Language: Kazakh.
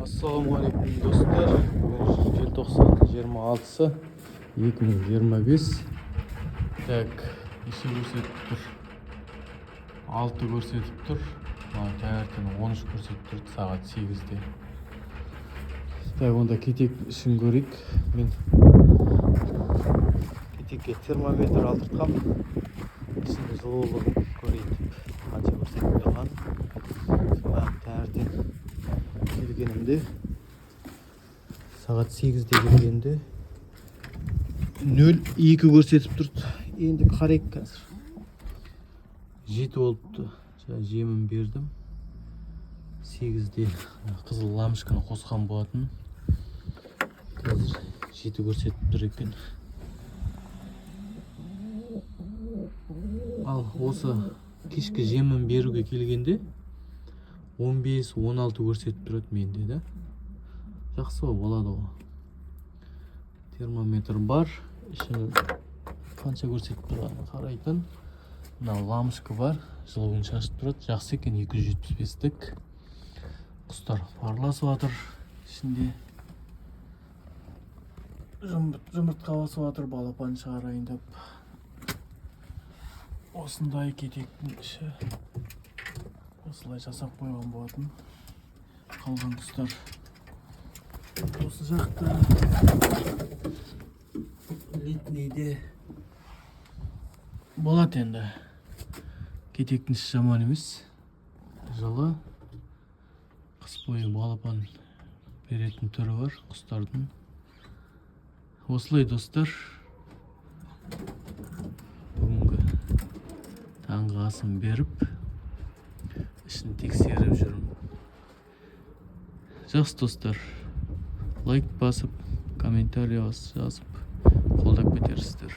Ассалаумағалейкум достар. Бүгін желтоқсан 26-сы 2025. Так, неше көрсетіп тұр? 6 көрсетіп тұр. Таңертең 13 көрсетіп тұр, сағат 8-де. Так, онда кетек ішін көрейік. Мен кетекке термометр алдыртқам. Ішінде жылулығын көрейік. Қанша көрсетіп тұрған. Таңертең келгенімде сағат 8-де келгенде 0,2 көрсетіп тұрды. Енді қарайық қазір. 7 болыпты. Жемін бердім. 8-де қызыл лампочканы қосқан болатын. Қазір 7 көрсетіп тұр екен. Ал осы кешкі жемін беруге келгенде 15-16 көрсетіп тұрады менде, да? Жақсы болады ғой. Термометр бар. Ішінің қанша көрсетіп тұрғанын қарайтын. Мына лампочка бар. Жылуын шашып тұрады. Жақсы екен, 275-тік. Құстар парласып жатыр. Ішінде жұмыртқа басып жатыр, балапан шығарайын деп. Осындай кетектің іші. Осылай жасап қойған болатын. Қалған құстар осы жақта литнейде болады енді. Кетектің іші жаман емес. Жылы қыс бойы балапан беретін түрі бар құстардың. Осылай достар. Бүгінгі таңғы асын беріп ішін тексеріп жүрмін. Жақсы достар, лайк басып, комментарий жазып, қолдап кетерсіздер.